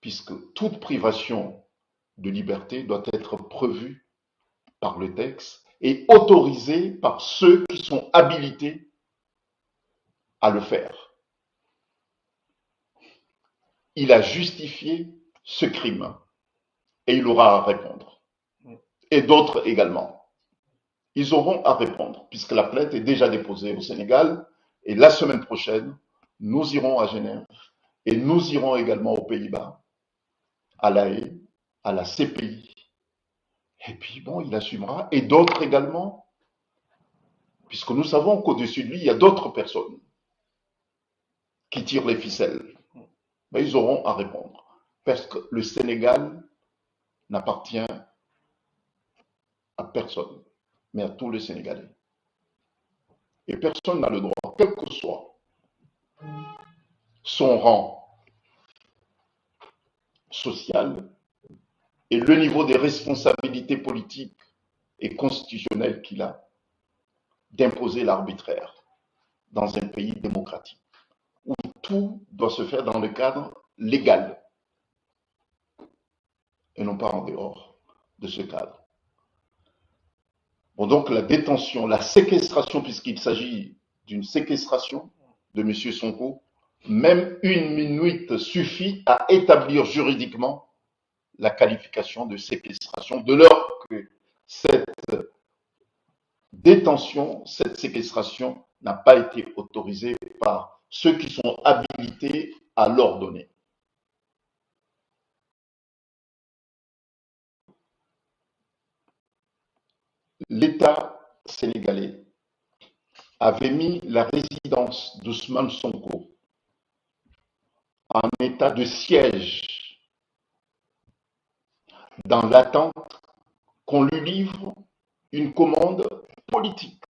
puisque toute privation de liberté doit être prévue par le texte et autorisée par ceux qui sont habilités à le faire. Il a justifié ce crime et il aura à répondre. Et d'autres également. Ils auront à répondre, puisque la plainte est déjà déposée au Sénégal. Et la semaine prochaine, nous irons à Genève et nous irons également aux Pays-Bas, à La Haye, à la CPI. Et puis bon, il assumera. Et d'autres également, puisque nous savons qu'au-dessus de lui, il y a d'autres personnes qui tirent les ficelles. Mais ils auront à répondre. Parce que le Sénégal n'appartient à personne, mais à tous les Sénégalais. Et personne n'a le droit, quel que soit son rang social et le niveau des responsabilités politiques et constitutionnelles qu'il a, d'imposer l'arbitraire dans un pays démocratique, où tout doit se faire dans le cadre légal et non pas en dehors de ce cadre. Bon, donc la détention, la séquestration, puisqu'il s'agit d'une séquestration de M. Sonko, même une minute suffit à établir juridiquement la qualification de séquestration, de lors que cette détention, cette séquestration n'a pas été autorisée par ceux qui sont habilités à l'ordonner. L'État sénégalais avait mis la résidence d'Ousmane Sonko en état de siège dans l'attente qu'on lui livre une commande politique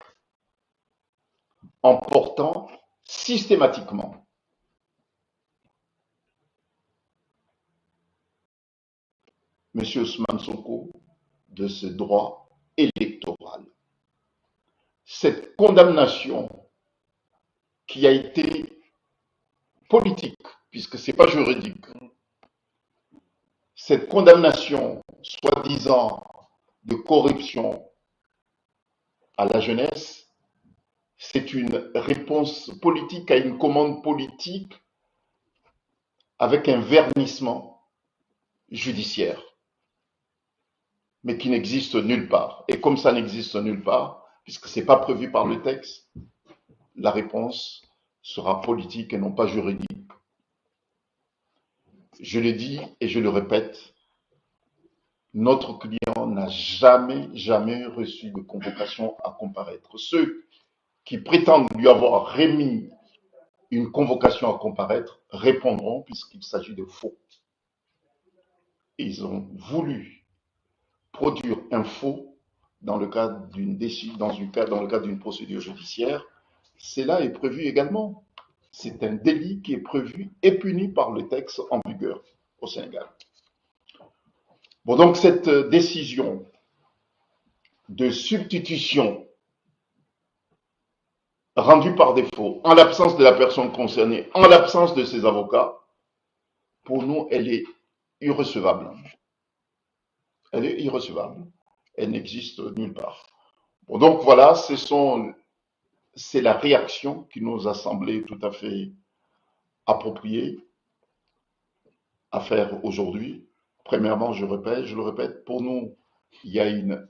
en portant systématiquement M. Ousmane Sonko de ce droit électoral. Cette condamnation qui a été politique, puisque ce n'est pas juridique, cette condamnation soi-disant de corruption à la jeunesse, c'est une réponse politique à une commande politique avec un vernissement judiciaire, mais qui n'existe nulle part. Et comme ça n'existe nulle part, puisque ce n'est pas prévu par le texte, la réponse sera politique et non pas juridique. Je le dis et je le répète, notre client n'a jamais reçu de convocation à comparaître. Ceux qui prétendent lui avoir remis une convocation à comparaître répondront puisqu'il s'agit de faux. Ils ont voulu produire un faux dans le cadre d'une procédure judiciaire. Cela est prévu également. C'est un délit qui est prévu et puni par le texte en vigueur au Sénégal. Bon, donc cette décision de substitution rendue par défaut, en l'absence de la personne concernée, en l'absence de ses avocats, pour nous, elle est irrecevable. Elle est irrecevable. Elle n'existe nulle part. Bon, donc voilà, c'est la réaction qui nous a semblé tout à fait appropriée à faire aujourd'hui. Premièrement, je le répète, pour nous, il y a une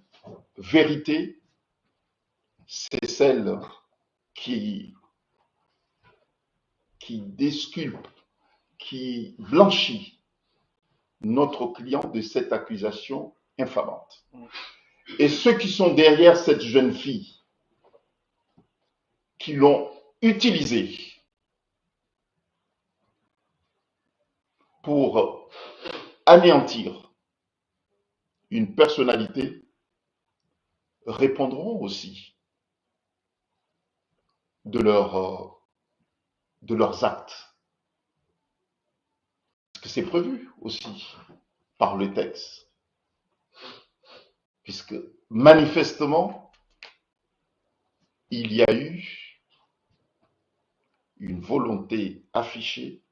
vérité, c'est celle qui disculpe, qui blanchit notre client de cette accusation infamante. Et ceux qui sont derrière cette jeune fille, qui l'ont utilisée pour anéantir une personnalité, répondront aussi de leurs actes. Parce que c'est prévu aussi par le texte. Puisque manifestement, il y a eu une volonté affichée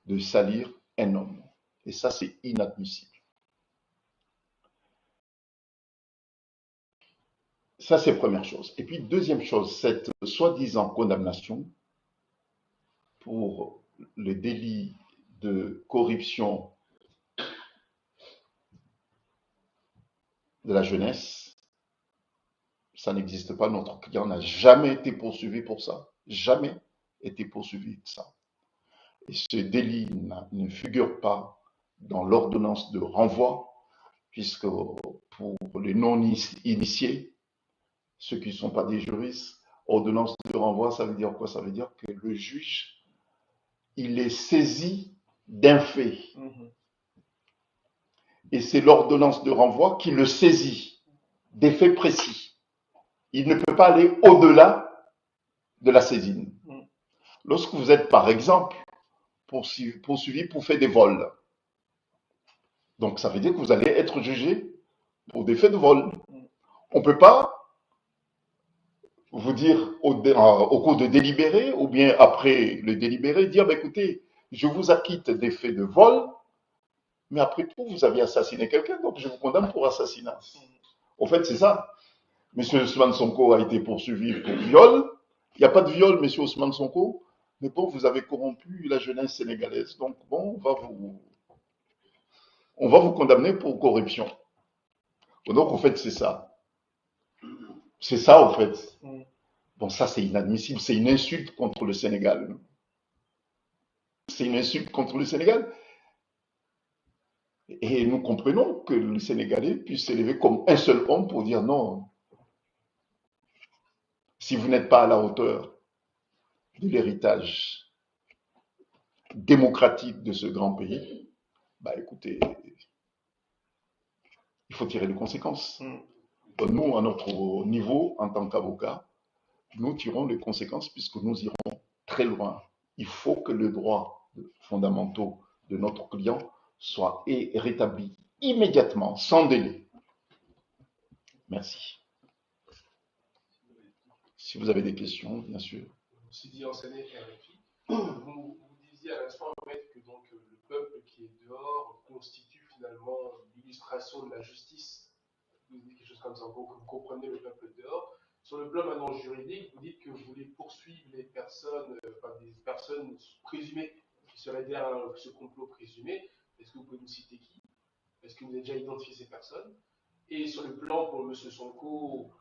de salir un homme. Et ça, c'est inadmissible. Ça, c'est première chose. Et puis, deuxième chose, cette soi-disant condamnation pour le délit de corruption de la jeunesse, ça n'existe pas. Notre client n'a jamais été poursuivi pour ça. Jamais été poursuivi de ça. Et ce délit ne figure pas dans l'ordonnance de renvoi, puisque pour les non-initiés, ceux qui ne sont pas des juristes, ordonnance de renvoi, ça veut dire quoi? Ça veut dire que le juge, il est saisi d'un fait. Et c'est l'ordonnance de renvoi qui le saisit des faits précis. Il ne peut pas aller au-delà de la saisine. Lorsque vous êtes, par exemple, poursuivi pour faire des vols, donc ça veut dire que vous allez être jugé pour des faits de vol. On ne peut pas vous dire au cours de délibéré, ou bien après le délibéré, dire, bah, écoutez, je vous acquitte des faits de vol, mais après tout, vous avez assassiné quelqu'un, donc je vous condamne pour assassinat. En fait, c'est ça. Monsieur Ousmane Sonko a été poursuivi pour viol. Il n'y a pas de viol, monsieur Ousmane Sonko, mais bon, vous avez corrompu la jeunesse sénégalaise, donc bon, on va vous condamner pour corruption. Donc, en fait, c'est ça. C'est ça, en fait. Bon, ça, c'est inadmissible. C'est une insulte contre le Sénégal. C'est une insulte contre le Sénégal. Et nous comprenons que le Sénégalais puisse s'élever comme un seul homme pour dire non. Si vous n'êtes pas à la hauteur de l'héritage démocratique de ce grand pays, bah écoutez, il faut tirer les conséquences. Nous, à notre niveau, en tant qu'avocats, nous tirons les conséquences puisque nous irons très loin. Il faut que les droits fondamentaux de notre client soient rétablis immédiatement, sans délai. Merci. Si vous avez des questions, bien sûr. Sidi Enseigné, vous disiez à l'instant en fait que donc, le peuple qui est dehors constitue finalement l'illustration de la justice. Vous dites quelque chose comme ça, que vous comprenez le peuple dehors. Sur le plan maintenant juridique, vous dites que vous voulez poursuivre les personnes, des personnes présumées qui seraient derrière ce complot présumé. Est-ce que vous pouvez nous citer qui? Est-ce que vous avez déjà identifié ces personnes? Et sur le plan pour M. Sonko,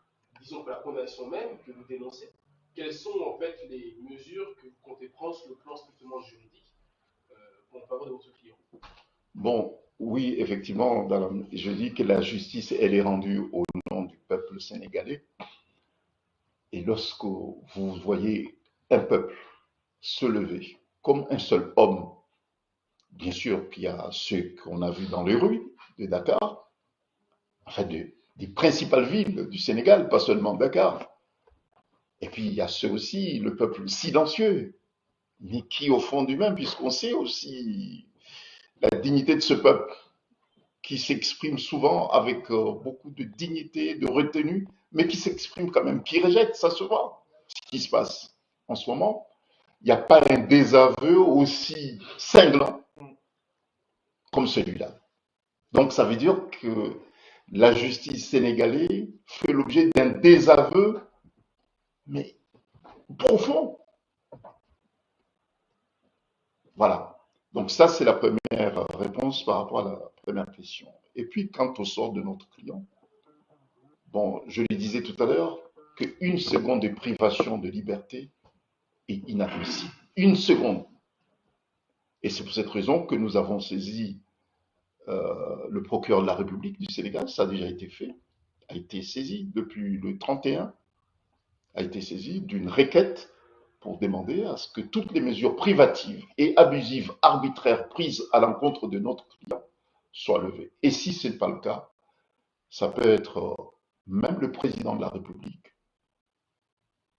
disons pour la condamnation même que vous dénoncez, quelles sont en fait les mesures que vous comptez prendre sur le plan strictement juridique en faveur de votre client? Bon, oui, effectivement, je dis que la justice, elle est rendue au nom du peuple sénégalais. Et lorsque vous voyez un peuple se lever comme un seul homme, bien sûr qu'il y a ceux qu'on a vus dans les rues de Dakar, enfin des principales villes du Sénégal, pas seulement Dakar. Et puis il y a ceux aussi, le peuple silencieux, mais qui au fond du même, puisqu'on sait aussi la dignité de ce peuple, qui s'exprime souvent avec beaucoup de dignité, de retenue, mais qui s'exprime quand même, qui rejette, ça se voit, ce qui se passe en ce moment. Il n'y a pas un désaveu aussi cinglant comme celui-là. Donc ça veut dire que la justice sénégalaise fait l'objet d'un désaveu, mais profond. Voilà. Donc ça, c'est la première réponse par rapport à la première question. Et puis, quant au sort de notre client, bon, je le disais tout à l'heure, qu'une seconde de privation de liberté est inadmissible. Une seconde. Et c'est pour cette raison que nous avons saisi le procureur de la République du Sénégal, ça a déjà été fait, a été saisi depuis le 31, a été saisi d'une requête pour demander à ce que toutes les mesures privatives et abusives arbitraires prises à l'encontre de notre client soient levées. Et si ce n'est pas le cas, ça peut être même le président de la République,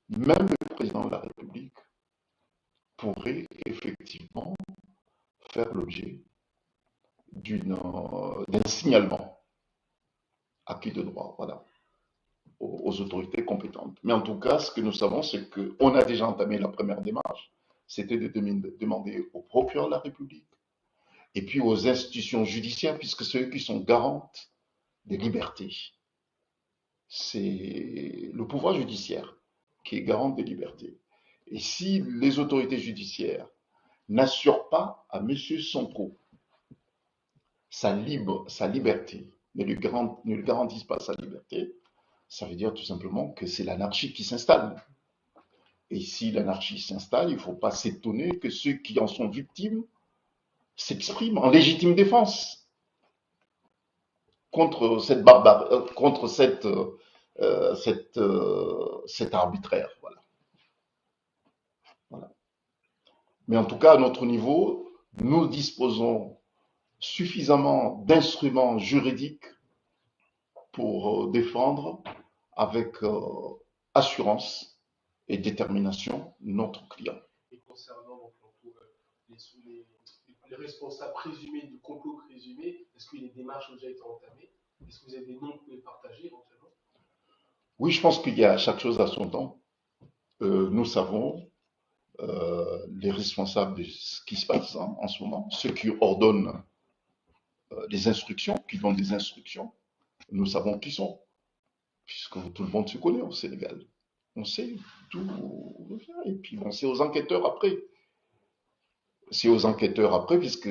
même le président de la République pourrait effectivement faire l'objet d'un signalement acquis de droit, voilà, aux autorités compétentes. Mais en tout cas, ce que nous savons, c'est qu'on a déjà entamé la première démarche, c'était de demander au procureur de la République et puis aux institutions judiciaires, puisque c'est eux qui sont garantes des libertés. C'est le pouvoir judiciaire qui est garant des libertés. Et si les autorités judiciaires n'assurent pas à M. Sonko sa liberté, ne lui garantissent pas sa liberté, ça veut dire tout simplement que c'est l'anarchie qui s'installe. Et si l'anarchie s'installe, il ne faut pas s'étonner que ceux qui en sont victimes s'expriment en légitime défense contre cette barbarie, contre cet arbitraire. Voilà. Voilà. Mais en tout cas, à notre niveau, nous disposons suffisamment d'instruments juridiques pour défendre avec assurance et détermination notre client. Et concernant les responsables présumés du complot présumé, est-ce que les démarches ont déjà été entamées? Est-ce que vous avez des noms que vous pouvez partager éventuellement? Oui, je pense qu'il y a chaque chose à son temps. Nous savons les responsables de ce qui se passe en ce moment, ceux qui ordonnent les instructions, qui donnent des instructions. Nous savons qui sont, puisque tout le monde se connaît au Sénégal. On sait d'où vient, et puis bon, c'est aux enquêteurs après. C'est aux enquêteurs après, puisque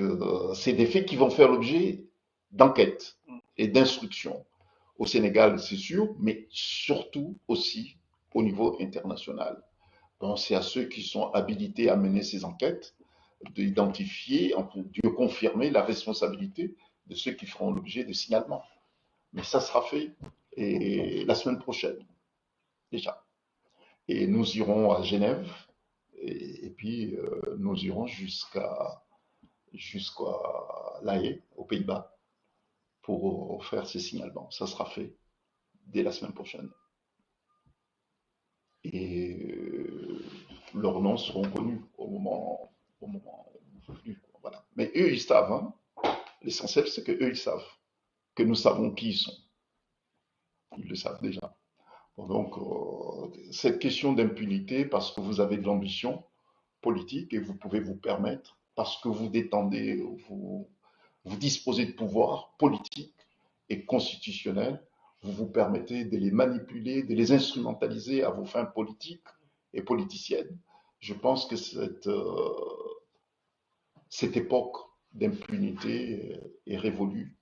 c'est des faits qui vont faire l'objet d'enquêtes et d'instructions. Au Sénégal, c'est sûr, mais surtout aussi au niveau international. Bon, c'est à ceux qui sont habilités à mener ces enquêtes d'identifier, de confirmer la responsabilité de ceux qui feront l'objet de signalements. Mais ça sera fait et la semaine prochaine, déjà. Et nous irons à Genève et puis nous irons jusqu'à La Haye, aux Pays-Bas, pour faire ces signalements. Ça sera fait dès la semaine prochaine. Et leurs noms seront connus au moment venu. Voilà. Mais eux, ils savent. Hein. L'essentiel, c'est que eux, ils savent que nous savons qui ils sont. Ils le savent déjà. Donc, cette question d'impunité, parce que vous avez de l'ambition politique et vous pouvez vous permettre, parce que vous détendez, vous disposez de pouvoir politique et constitutionnel, vous vous permettez de les manipuler, de les instrumentaliser à vos fins politiques et politiciennes. Je pense que cette époque d'impunité est révolue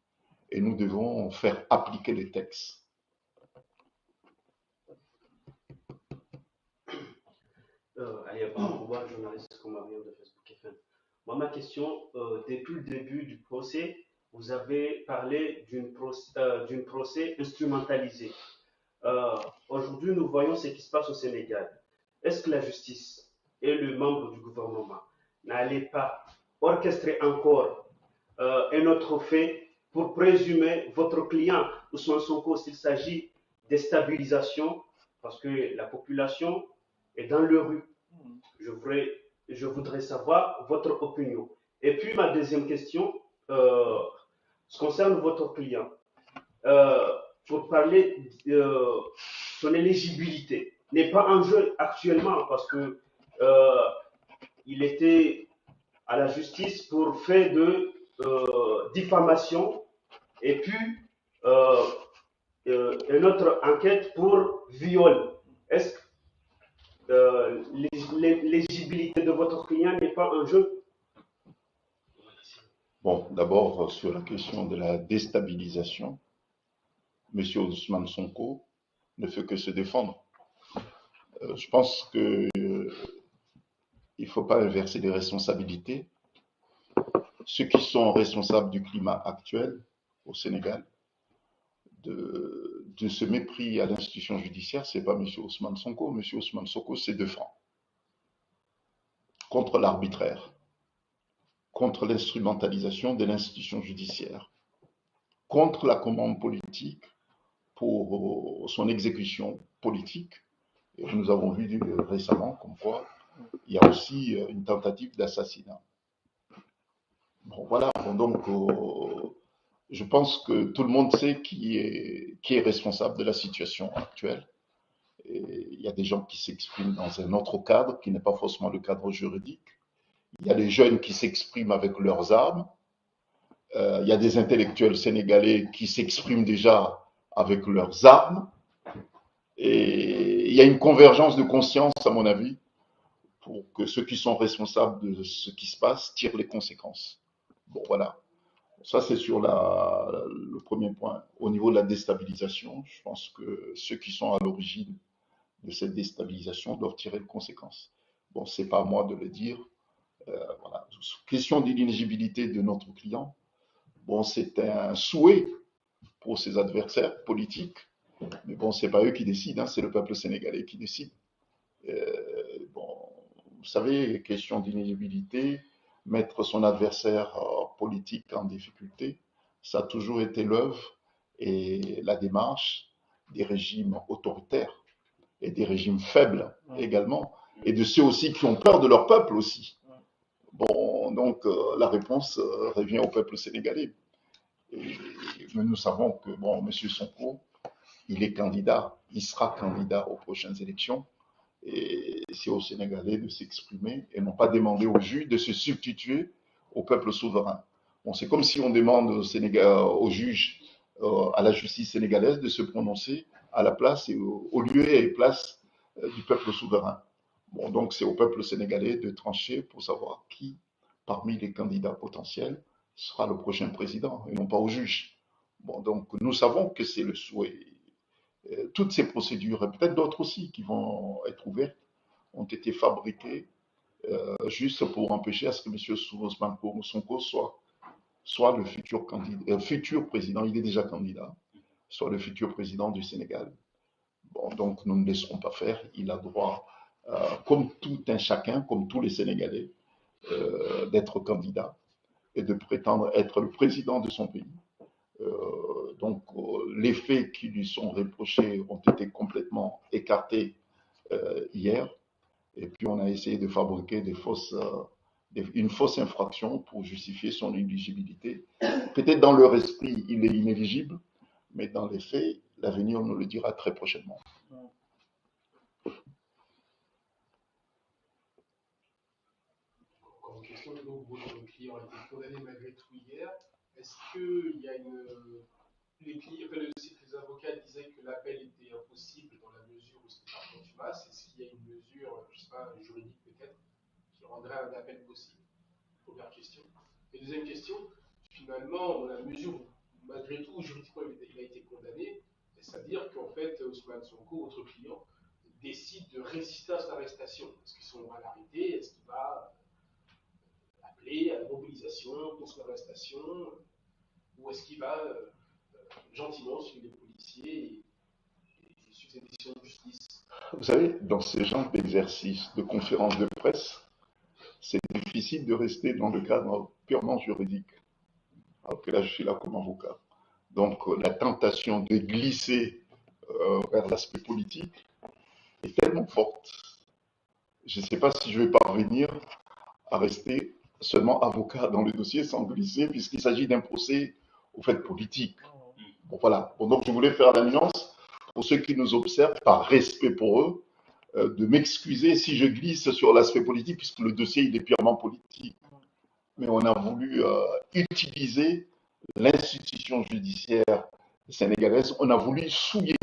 et nous devons faire appliquer les textes. Allez, moi, journaliste comme Marion de Facebook FM. Moi, ma question, depuis le début du procès, vous avez parlé d'une procès instrumentalisée. Aujourd'hui, nous voyons ce qui se passe au Sénégal. Est-ce que la justice et le membre du gouvernement n'allaient pas orchestrer encore un autre fait pour présumer votre client, Ousmane Sonko, s'il s'agit de déstabilisation, parce que la population est dans le rue. Je voudrais savoir votre opinion. Et puis ma deuxième question, concerne votre client. Pour parler de son éligibilité, n'est pas en jeu actuellement parce que il était à la justice pour fait de diffamation et puis une autre enquête pour viol. Est-ce que l'éligibilité de votre client n'est pas en jeu? Bon, d'abord, sur la question de la déstabilisation, M. Ousmane Sonko ne fait que se défendre. Je pense qu'il ne faut pas inverser les responsabilités. Ceux qui sont responsables du climat actuel au Sénégal, de ce mépris à l'institution judiciaire, ce n'est pas M. Ousmane Sonko. M. Ousmane Sonko se défend contre l'arbitraire, contre l'instrumentalisation de l'institution judiciaire, contre la commande politique pour son exécution politique. Et nous avons vu récemment comme quoi il y a aussi une tentative d'assassinat. Bon, voilà, donc je pense que tout le monde sait qui est responsable de la situation actuelle. Et il y a des gens qui s'expriment dans un autre cadre qui n'est pas forcément le cadre juridique. Il y a les jeunes qui s'expriment avec leurs armes Il y a des intellectuels sénégalais qui s'expriment déjà avec leurs armes. Et il y a une convergence de conscience, à mon avis, pour que ceux qui sont responsables de ce qui se passe tirent les conséquences. Bon, voilà. Ça, c'est sur le premier point. Au niveau de la déstabilisation, je pense que ceux qui sont à l'origine de cette déstabilisation doivent tirer les conséquences. Bon, c'est pas à moi de le dire. Voilà. Question d'inéligibilité de notre client. Bon, c'est un souhait pour ses adversaires politiques, mais bon, c'est pas eux qui décident, hein, c'est le peuple sénégalais qui décide. Bon, vous savez, question d'inéligibilité, mettre son adversaire politique en difficulté, ça a toujours été l'œuvre et la démarche des régimes autoritaires et des régimes faibles également, et de ceux aussi qui ont peur de leur peuple aussi. Bon, donc la réponse revient au peuple sénégalais. Et, mais nous savons que, bon, M. Sonko, il est candidat, il sera candidat aux prochaines élections. Et c'est aux Sénégalais de s'exprimer et non pas demander aux juges de se substituer au peuple souverain. Bon, c'est comme si on demande aux juges, à la justice sénégalaise de se prononcer à la place et au lieu et place du peuple souverain. Bon, donc c'est au peuple sénégalais de trancher pour savoir qui, parmi les candidats potentiels, sera le prochain président et non pas aux juges. Bon, donc nous savons que c'est le souhait. Toutes ces procédures, et peut-être d'autres aussi qui vont être ouvertes, ont été fabriquées juste pour empêcher à ce que M. Ousmane Sonko soit le futur candidat, futur président, il est déjà candidat, soit le futur président du Sénégal. Bon, donc nous ne laisserons pas faire. Il a droit, comme tout un chacun, comme tous les Sénégalais, d'être candidat et de prétendre être le président de son pays. Donc les faits qui lui sont reprochés ont été complètement écartés hier. Et puis on a essayé de fabriquer une fausse infraction pour justifier son inéligibilité. Peut-être dans leur esprit, il est inéligible, mais dans les faits, l'avenir nous le dira très prochainement. Encore une question, donc votre client a été condamné malgré tout hier. Est-ce qu'il y a les avocats disaient que l'appel était impossible dans la mesure où c'était par contumace. Est-ce qu'il y a une mesure, je ne sais pas, juridique peut-être, qui rendrait un appel possible? Première question. Et deuxième question, finalement, dans la mesure où, malgré tout, juridiquement, il a été condamné, c'est-à-dire qu'en fait, Ousmane Sonko, votre client, décide de résister à cette arrestation. Est-ce qu'ils sont mal arrêtés? Est-ce qu'il va appeler à la mobilisation pour son arrestation? Ou est-ce qu'il va gentiment suivre les policiers et suivre cette décision de justice? Vous savez, dans ces genres d'exercices, de conférences de presse, c'est difficile de rester dans le cadre purement juridique. Alors que là, je suis là comme avocat. Donc, la tentation de glisser vers l'aspect politique est tellement forte. Je ne sais pas si je vais parvenir à rester seulement avocat dans le dossier sans glisser, puisqu'il s'agit d'un procès au fait politique. Bon, voilà. Bon, donc, je voulais faire la nuance pour ceux qui nous observent, par respect pour eux, de m'excuser si je glisse sur l'aspect politique, puisque le dossier il est purement politique. Mais on a voulu utiliser l'institution judiciaire sénégalaise, on a voulu souiller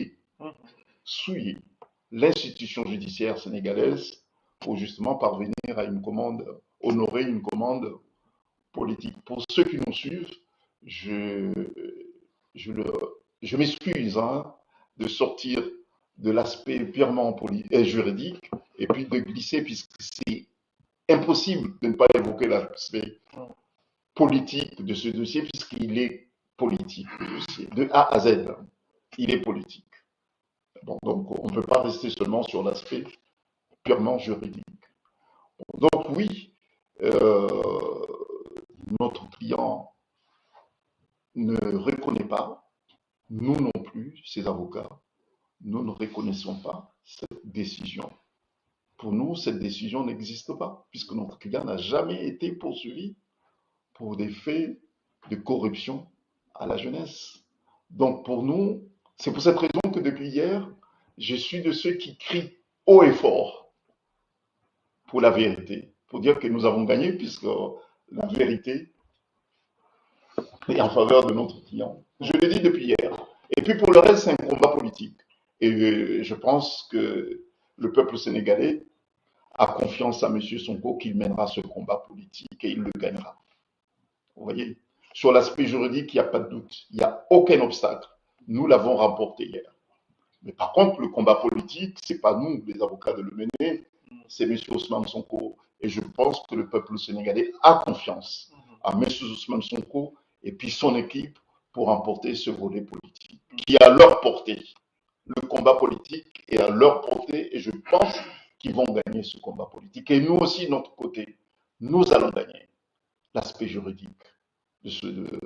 l'institution judiciaire sénégalaise pour justement parvenir à une commande, honorer une commande politique. Pour ceux qui nous suivent, je m'excuse de sortir de l'aspect purement juridique et puis de glisser, puisque c'est impossible de ne pas évoquer l'aspect politique de ce dossier, puisqu'il est politique, le dossier, de A à Z. Il est politique. Bon, donc, on ne peut pas rester seulement sur l'aspect purement juridique. Donc, oui, notre client ne reconnaît pas, nous non plus, ses avocats, nous ne reconnaissons pas cette décision. Pour nous, cette décision n'existe pas, puisque notre client n'a jamais été poursuivi pour des faits de corruption à la jeunesse. Donc pour nous, c'est pour cette raison que depuis hier, je suis de ceux qui crient haut et fort pour la vérité, pour dire que nous avons gagné, puisque la vérité et en faveur de notre client. Je le dis depuis hier. Et puis pour le reste, c'est un combat politique. Et je pense que le peuple sénégalais a confiance à M. Sonko qu'il mènera ce combat politique et il le gagnera. Vous voyez, sur l'aspect juridique, il n'y a pas de doute. Il n'y a aucun obstacle. Nous l'avons remporté hier. Mais par contre, le combat politique, ce n'est pas nous, les avocats, de le mener, c'est M. Ousmane Sonko. Et je pense que le peuple sénégalais a confiance à M. Ousmane Sonko et puis son équipe pour remporter ce volet politique qui est à leur portée. Le combat politique est à leur portée et je pense qu'ils vont gagner ce combat politique. Et nous aussi, de notre côté, nous allons gagner l'aspect juridique de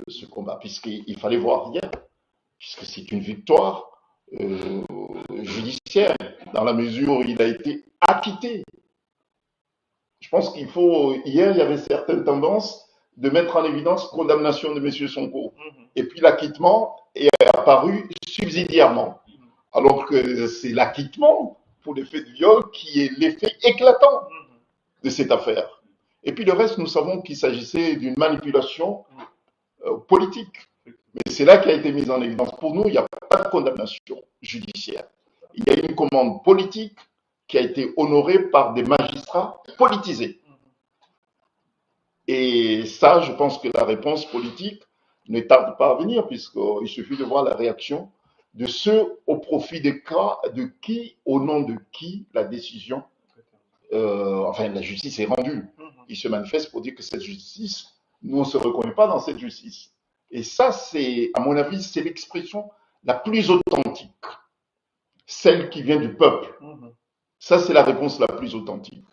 ce combat, puisqu'il fallait voir hier, puisque c'est une victoire judiciaire, dans la mesure où il a été acquitté. Je pense qu'il faut, hier, il y avait certaines tendances de mettre en évidence condamnation de M. Sonko. Et puis l'acquittement est apparu subsidiairement. Alors que c'est l'acquittement pour l'effet de viol qui est l'effet éclatant de cette affaire. Et puis le reste, nous savons qu'il s'agissait d'une manipulation politique. Mais c'est là qui a été mise en évidence. Pour nous, il n'y a pas de condamnation judiciaire. Il y a une commande politique qui a été honorée par des magistrats politisés. Et ça, je pense que la réponse politique ne tarde pas à venir, puisqu'il suffit de voir la réaction de ceux au profit des cas de qui, au nom de qui, la décision, la justice est rendue. Ils se manifestent pour dire que cette justice, nous, on ne se reconnaît pas dans cette justice. Et ça, c'est, à mon avis, c'est l'expression la plus authentique, celle qui vient du peuple. Ça, c'est la réponse la plus authentique.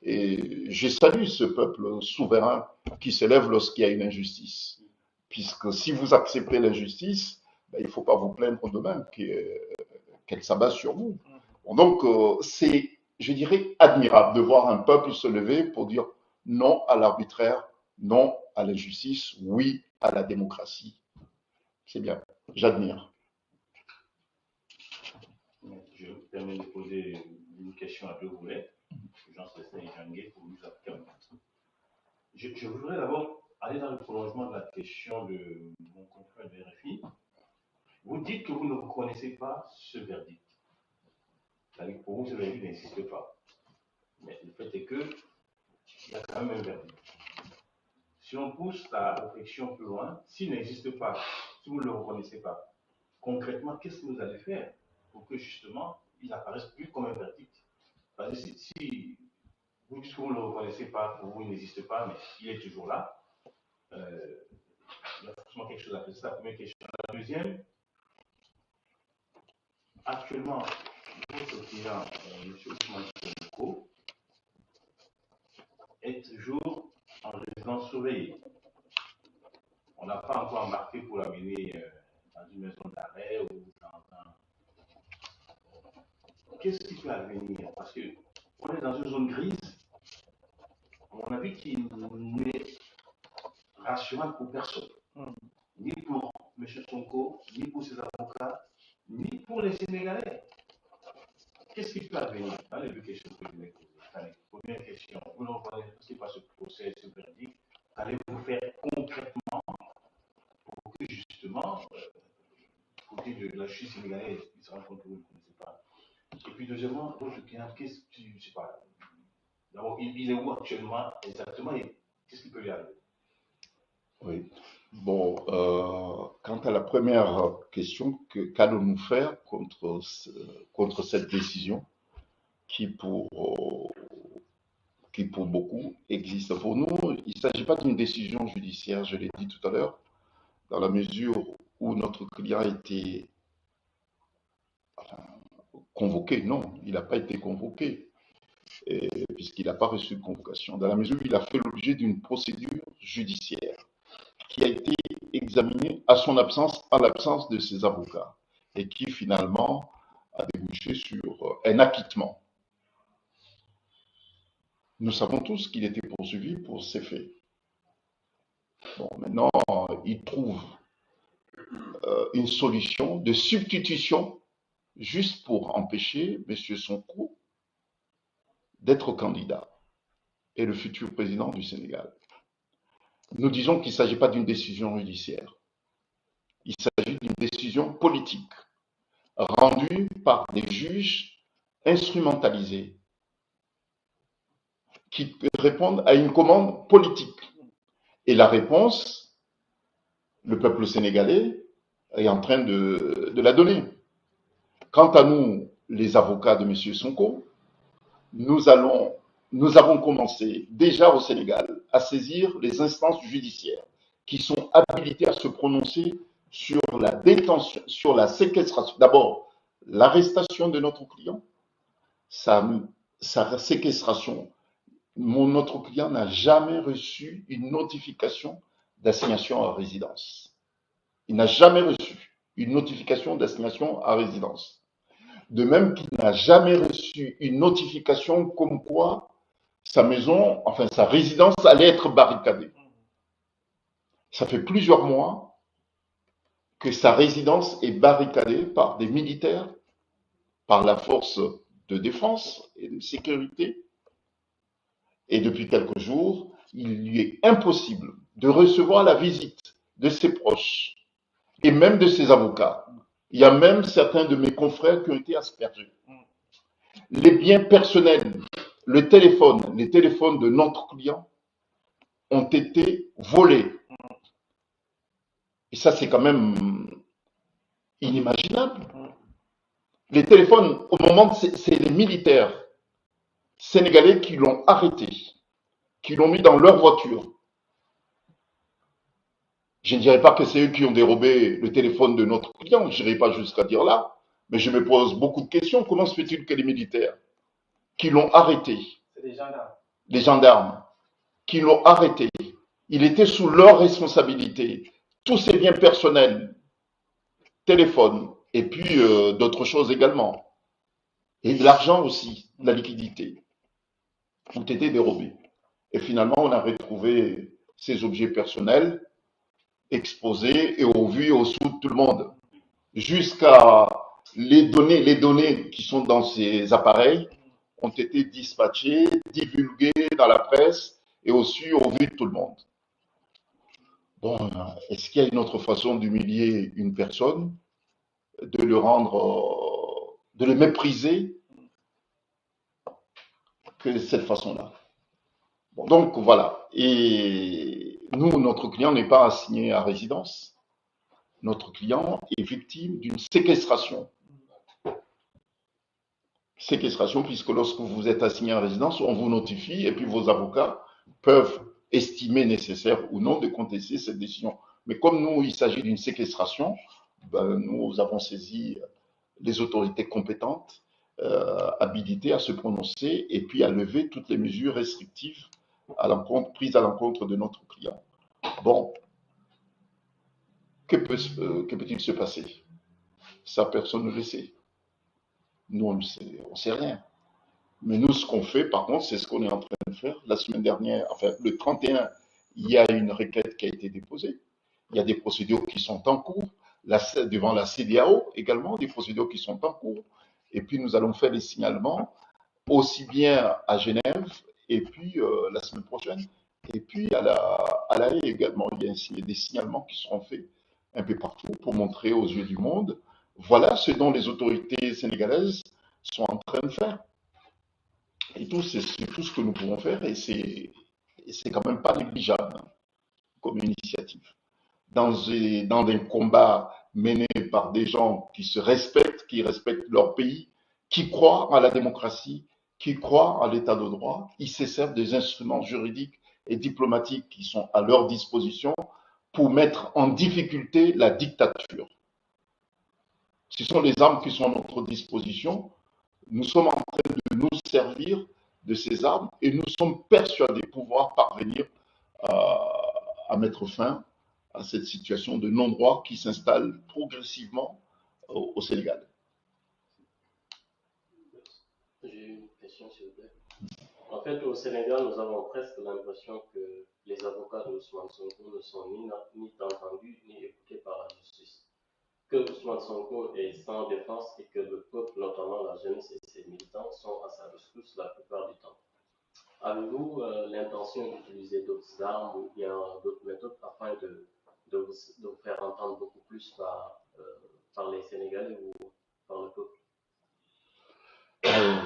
Et je salue ce peuple souverain qui se lève lorsqu'il y a une injustice. Puisque si vous acceptez l'injustice, il ne faut pas vous plaindre demain qu'elle s'abat sur vous. Donc, c'est, je dirais, admirable de voir un peuple se lever pour dire non à l'arbitraire, non à l'injustice, oui à la démocratie. C'est bien, j'admire. Je me permets de poser une question à deux volets. Jean-Célestin et Jean-Gué pour nous appliquer. Je voudrais d'abord aller dans le prolongement de la question de mon confrère de RFI. Vous dites que vous ne reconnaissez pas ce verdict. C'est-à-dire que pour vous, ce verdict n'existe pas. Mais le fait est qu'il y a quand même un verdict. Si on pousse la réflexion plus loin, s'il n'existe pas, si vous ne le reconnaissez pas, concrètement, qu'est-ce que vous allez faire pour que justement, il n'apparaisse plus comme un verdict? Parce que si vous dites que vous ne le reconnaissez pas, pour vous, il n'existe pas, mais il est toujours là, il y a forcément quelque chose à faire. C'est la première question. La deuxième, actuellement, votre client, M. Ousmane Sonko, est toujours en résidence surveillée. On n'a pas encore embarqué pour l'amener dans une maison d'arrêt ou dans un... Qu'est-ce qui peut advenir? Parce qu'on est dans une zone grise, à mon avis, qui n'est rassurante pour personne. Ni pour M. Sonko, ni pour ses avocats, ni pour les Sénégalais. Qu'est-ce qui peut advenir? Dans les deux questions que je vais poser. Première question, vous ne reconnaissez pas ce procès, ce verdict, qu'allez-vous faire concrètement pour que justement, côté de la justice sénégalaise, il se rend compte que vous ne connaissez pas? Et puis deuxièmement, votre client, qu'est-ce que je ne sais pas. D'abord, il est où actuellement exactement et qu'est-ce qui peut lui arriver? Oui. Bon, quant à la première question, qu'allons-nous faire contre cette décision qui pour beaucoup existe? Pour nous, il ne s'agit pas d'une décision judiciaire, je l'ai dit tout à l'heure, dans la mesure où notre client a été convoqué. Non, il n'a pas été convoqué, puisqu'il n'a pas reçu de convocation, dans la mesure où il a fait l'objet d'une procédure judiciaire qui a été examiné à son absence, en l'absence de ses avocats, et qui finalement a débouché sur un acquittement. Nous savons tous qu'il était poursuivi pour ces faits. Bon, maintenant, il trouve une solution de substitution juste pour empêcher M. Sonko d'être candidat et le futur président du Sénégal. Nous disons qu'il ne s'agit pas d'une décision judiciaire. Il s'agit d'une décision politique rendue par des juges instrumentalisés qui répondent à une commande politique. Et la réponse, le peuple sénégalais est en train de la donner. Quant à nous, les avocats de M. Sonko, nous avons commencé déjà au Sénégal à saisir les instances judiciaires qui sont habilitées à se prononcer sur la détention, sur la séquestration. D'abord, l'arrestation de notre client, sa séquestration. Notre client n'a jamais reçu une notification d'assignation à résidence. Il n'a jamais reçu une notification d'assignation à résidence. De même qu'il n'a jamais reçu une notification comme quoi sa maison, enfin sa résidence allait être barricadée. Ça fait plusieurs mois que sa résidence est barricadée par des militaires, par la force de défense et de sécurité. Et depuis quelques jours, il lui est impossible de recevoir la visite de ses proches et même de ses avocats. Il y a même certains de mes confrères qui ont été aspergés. Les biens personnels, les téléphones de notre client ont été volés. Et ça, c'est quand même inimaginable. Les téléphones, au moment, c'est les militaires sénégalais qui l'ont arrêté, qui l'ont mis dans leur voiture. Je ne dirais pas que c'est eux qui ont dérobé le téléphone de notre client, je n'irai pas jusqu'à dire là, mais je me pose beaucoup de questions. Comment se fait-il que les militaires qui l'ont arrêté, les gendarmes qui l'ont arrêté, il était sous leur responsabilité, tous ses biens personnels, téléphone, et puis d'autres choses également, et de l'argent aussi, de la liquidité, ont été dérobés. Et finalement, on a retrouvé ces objets personnels exposés et au vu et au sous de tout le monde, jusqu'à les données qui sont dans ces appareils ont été dispatchées, divulguées dans la presse et aussi au vu de tout le monde. Bon, est-ce qu'il y a une autre façon d'humilier une personne, de le rendre, de le mépriser que cette façon-là? Bon, donc voilà. Et nous, notre client n'est pas assigné à résidence. Notre client est victime d'une séquestration. Séquestration, puisque lorsque vous êtes assigné à résidence, on vous notifie et puis vos avocats peuvent estimer nécessaire ou non de contester cette décision. Mais comme nous, il s'agit d'une séquestration, ben, nous avons saisi les autorités compétentes, habilitées à se prononcer et puis à lever toutes les mesures restrictives prises à l'encontre de notre client. Bon, que peut-il se passer? Ça, personne ne le sait. Nous, on ne sait rien. Mais nous, ce qu'on fait, par contre, c'est ce qu'on est en train de faire. La semaine dernière, enfin, le 31, il y a une requête qui a été déposée. Il y a des procédures qui sont en cours. Devant la CEDEAO également, des procédures qui sont en cours. Et puis, nous allons faire des signalements, aussi bien à Genève, et puis la semaine prochaine, et puis à La Haye également. Il y a des signalements qui seront faits un peu partout pour montrer aux yeux du monde, voilà ce dont les autorités sénégalaises sont en train de faire. Et tout, c'est tout ce que nous pouvons faire et c'est quand même pas négligeable hein, comme initiative. Dans des combats menés par des gens qui se respectent, qui respectent leur pays, qui croient à la démocratie, qui croient à l'état de droit, ils se servent des instruments juridiques et diplomatiques qui sont à leur disposition pour mettre en difficulté la dictature. Ce sont les armes qui sont à notre disposition. Nous sommes en train de nous servir de ces armes et nous sommes persuadés pouvoir parvenir à mettre fin à cette situation de non-droit qui s'installe progressivement au Sénégal. J'ai une question, s'il vous plaît. En fait, au Sénégal, nous avons presque l'impression que les avocats de Ousmane Sonko ne sont ni entendus ni écoutés par la justice. Que Ousmane Sonko est sans défense et que le peuple, notamment la jeunesse et ses militants, sont à sa rescousse la plupart du temps. Avez-vous l'intention d'utiliser d'autres armes ou bien d'autres méthodes afin de de vous faire entendre beaucoup plus par les Sénégalais ou par le peuple?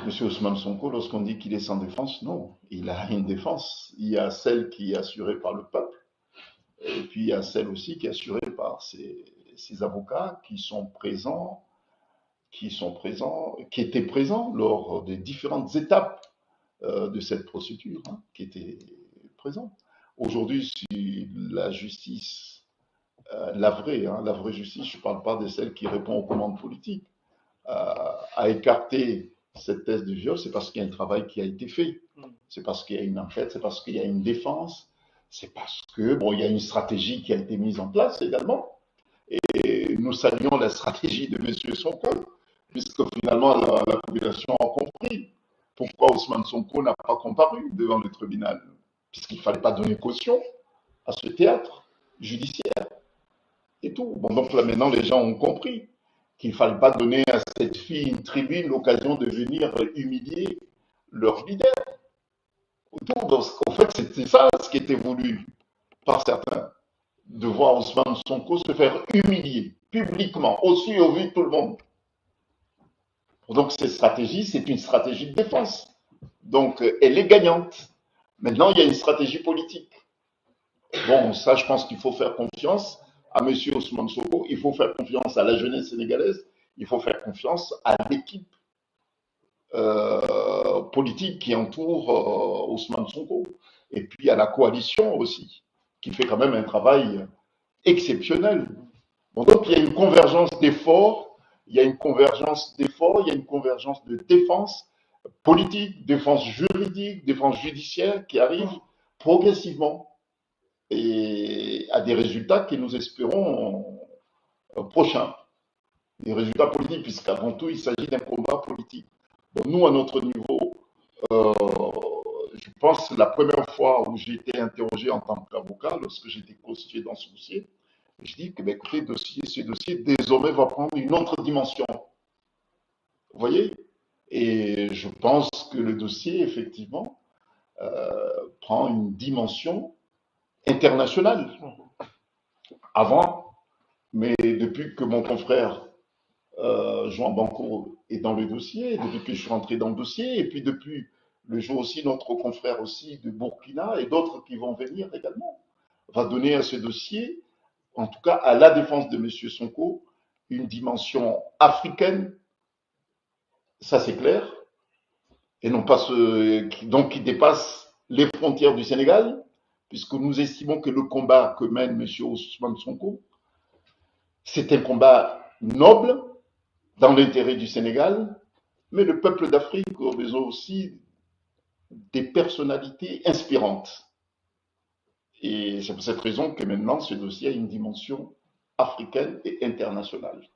Monsieur Ousmane Sonko, lorsqu'on dit qu'il est sans défense, non. Il a une défense. Il y a celle qui est assurée par le peuple, et puis il y a celle aussi qui est assurée par ses avocats qui étaient présents lors des différentes étapes de cette procédure, hein, qui étaient présents. Aujourd'hui, si la justice, la vraie justice, je ne parle pas de celle qui répond aux commandes politiques, a écarté cette thèse de viol, c'est parce qu'il y a un travail qui a été fait. C'est parce qu'il y a une enquête, c'est parce qu'il y a une défense, c'est parce que, bon, il y a une stratégie qui a été mise en place également. Et nous saluons la stratégie de M. Sonko, puisque finalement la population a compris pourquoi Ousmane Sonko n'a pas comparu devant le tribunal, puisqu'il ne fallait pas donner caution à ce théâtre judiciaire et tout. Bon, donc là maintenant les gens ont compris qu'il ne fallait pas donner à cette fille une tribune, l'occasion de venir humilier leur leader. Donc, en fait, c'était ça ce qui était voulu par certains, de voir Ousmane Sonko se faire humilier publiquement, aussi au vu de tout le monde. Donc cette stratégie, c'est une stratégie de défense. Donc elle est gagnante. Maintenant, il y a une stratégie politique. Bon, ça, je pense qu'il faut faire confiance à M. Ousmane Sonko, il faut faire confiance à la jeunesse sénégalaise, il faut faire confiance à l'équipe politique qui entoure Ousmane Sonko, et puis à la coalition aussi, qui fait quand même un travail exceptionnel. Bon, donc il y a une convergence d'efforts, il y a une convergence de défense politique, défense juridique, défense judiciaire qui arrive progressivement et à des résultats que nous espérons prochains. Des résultats politiques, puisqu'avant tout, il s'agit d'un combat politique. Donc, nous, à notre niveau, euh, je pense que la première fois où j'ai été interrogé en tant qu'avocat, lorsque j'étais constitué dans ce dossier, je dis que, ben, écoutez, ce dossier désormais va prendre une autre dimension. Vous voyez? Et je pense que le dossier, effectivement, prend une dimension internationale. Avant, mais depuis que mon confrère Jean Banco est dans le dossier, depuis que je suis rentré dans le dossier, et puis depuis le jour aussi, notre confrère aussi de Burkina et d'autres qui vont venir également, va donner à ce dossier, en tout cas à la défense de M. Sonko, une dimension africaine, ça c'est clair, et non pas donc qui dépasse les frontières du Sénégal, puisque nous estimons que le combat que mène M. Ousmane Sonko, c'est un combat noble dans l'intérêt du Sénégal, mais le peuple d'Afrique a besoin aussi des personnalités inspirantes. Et c'est pour cette raison que maintenant ce dossier a une dimension africaine et internationale.